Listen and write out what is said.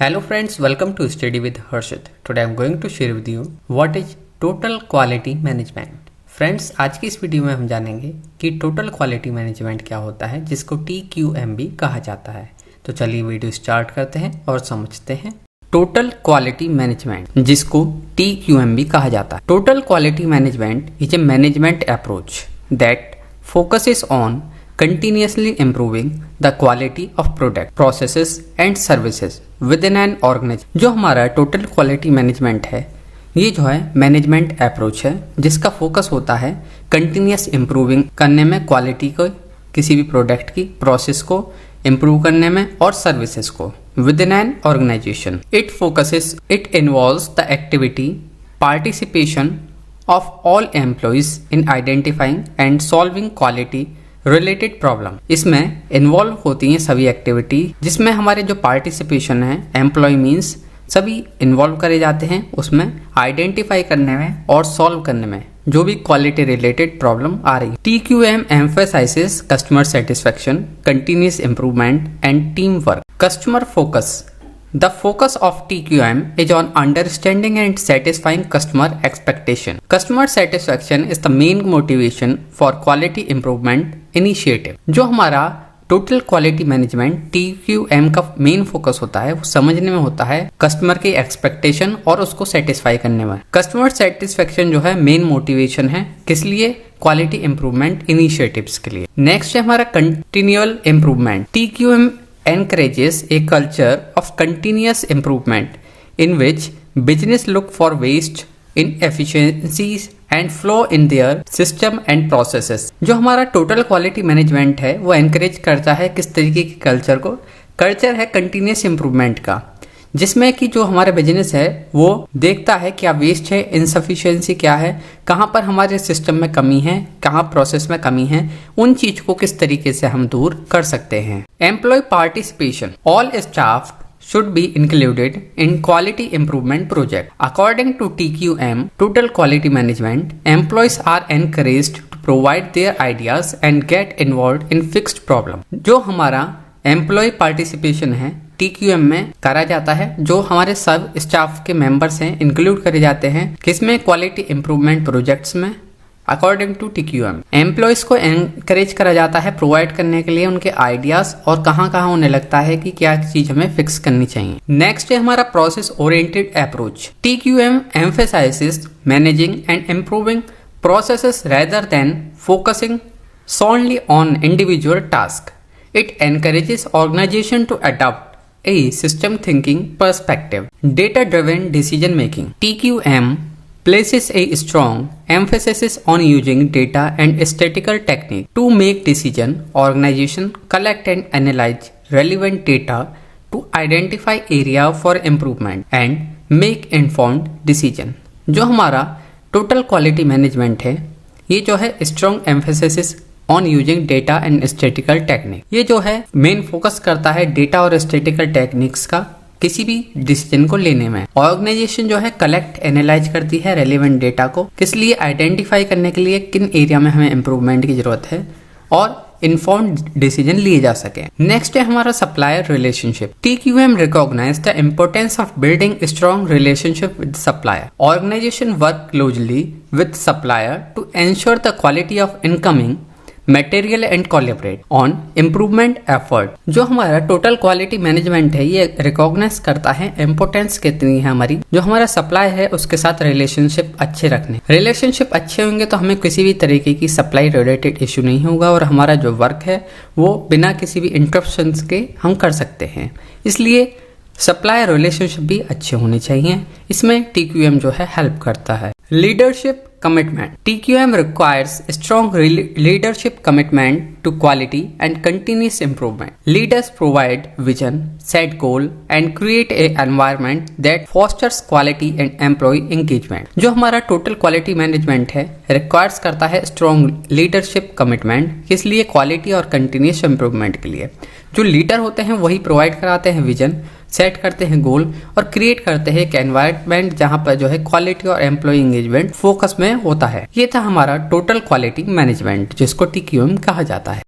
Hello friends, welcome to Study with Harshit. Today I am going to share with you what is Total Quality Management. Friends, आज की इस video में हम जानेंगे कि total quality management क्या होता है, जिसको TQMB कहा जाता है। तो चलिए वीडियो स्टार्ट करते हैं और समझते हैं टोटल क्वालिटी मैनेजमेंट, जिसको TQMB कहा जाता है। Total quality management is a management approach that focuses on continuously improving the quality of product, processes and services within an organization। जो हमारा टोटल क्वालिटी मैनेजमेंट है, ये जो है मैनेजमेंट अप्रोच है जिसका फोकस होता है कंटिन्यूस इम्प्रूविंग करने में, क्वालिटी को, किसी भी प्रोडक्ट की प्रोसेस को इम्प्रूव करने में और सर्विसेज को within an organization। It involves the activity participation of all employees in identifying and solving quality related problem. इसमें इन्वॉल्व होती हैं सभी एक्टिविटी जिसमें हमारे जो पार्टिसिपेशन है, एम्प्लॉय मीन्स सभी इन्वॉल्व करे जाते हैं उसमें आइडेंटिफाई करने में और सॉल्व करने में जो भी क्वालिटी रिलेटेड प्रॉब्लम आ रही है। TQM emphasises customer satisfaction, continuous improvement and team work. Customer focus. The focus of TQM is on understanding and satisfying customer expectation. Customer satisfaction is the main motivation for quality improvement initiative. जो हमारा total quality management TQM का main focus होता है वो समझने में होता है कस्टमर की एक्सपेक्टेशन और उसको सेटिस्फाई करने में। कस्टमर सेटिस्फेक्शन जो है मेन मोटिवेशन है, किस लिए? क्वालिटी इंप्रूवमेंट इनिशिएटिव्स के लिए। नेक्स्ट है हमारा continual improvement. TQM encourages a culture of continuous improvement in which business look for waste, inefficiencies and flow in their system and processes। जो हमारा टोटल क्वालिटी मैनेजमेंट है वो एनकरेज करता है किस तरीके की कल्चर को? कल्चर है कंटिन्यूस इम्प्रूवमेंट का, जिसमें कि जो हमारा बिजनेस है वो देखता है क्या वेस्ट है, इनसफिशिएंसी क्या है, कहाँ पर हमारे सिस्टम में कमी है, कहाँ प्रोसेस में कमी है, उन चीज को किस तरीके से हम दूर कर सकते हैं। Employee participation. All staff should be included in quality improvement project. According to TQM, Total Quality Management, employees are encouraged to provide their ideas and get involved in fixed problem। जो हमारा एम्प्लॉय पार्टिसिपेशन है TQM में करा जाता है, जो हमारे सब स्टाफ के मेंबर्स हैं इंक्लूड करे जाते हैं किसमें? क्वालिटी इंप्रूवमेंट प्रोजेक्ट्स में। अकॉर्डिंग टू TQM, एम्प्लॉयज को एनकरेज करा जाता है प्रोवाइड करने के लिए उनके आइडियाज और कहाँ कहाँ उन्हें लगता है कि क्या चीज हमें फिक्स करनी चाहिए। नेक्स्ट है हमारा process oriented approach. TQM emphasises managing and improving processes rather than focusing solely on individual task। It encourages organization to adopt a system thinking perspective, data-driven decision making। TQM places a strong emphasis on using data and statistical technique to make decision। Organization collect and analyze relevant data to identify area for improvement and make informed decision। जो हमारा total quality management है, ये जो है strong emphasis on using data and statistical technique, ये जो है main focus करता है डेटा और स्टैटिस्टिकल टेक्निक्स का किसी भी डिसीजन को लेने में। ऑर्गेनाइजेशन जो है कलेक्ट एनालाइज करती है रेलेवेंट डेटा को, किस लिए? आइडेंटिफाई करने के लिए किन एरिया में हमें इम्प्रूवमेंट की जरूरत है और इन्फॉर्म्ड डिसीजन लिए जा सके। नेक्स्ट है हमारा supplier relationship. TQM recognise the importance of building strong relationship with supplier. Organisation work closely with supplier to ensure the quality of incoming material and collaborate on improvement effort. जो हमारा total quality management है ये recognise करता है importance कितनी है हमारी, जो हमारा सप्लाई है उसके साथ रिलेशनशिप अच्छे रखने। रिलेशनशिप अच्छे होंगे तो हमें किसी भी तरीके की सप्लाई रिलेटेड इश्यू नहीं होगा और हमारा जो वर्क है वो बिना किसी भी इंटरप्शन के हम कर सकते हैं। इसलिए सप्लायर रिलेशनशिप भी अच्छे होने चाहिए, इसमें TQM जो है हेल्प करता है। Leadership commitment। TQM requires strong leadership commitment to quality and continuous improvement। Leaders provide vision, set goal and create a environment that fosters quality and employee engagement। जो हमारा टोटल क्वालिटी मैनेजमेंट है requires करता है strong leadership commitment, किस लिए? Quality और continuous improvement के लिए। जो लीडर होते हैं वही प्रोवाइड कराते हैं विजन, सेट करते हैं गोल और क्रिएट करते हैं एक एनवायरनमेंट जहां पर जो है क्वालिटी और एम्प्लॉय एंगेजमेंट फोकस में होता है। ये था हमारा टोटल क्वालिटी मैनेजमेंट जिसको TQM कहा जाता है।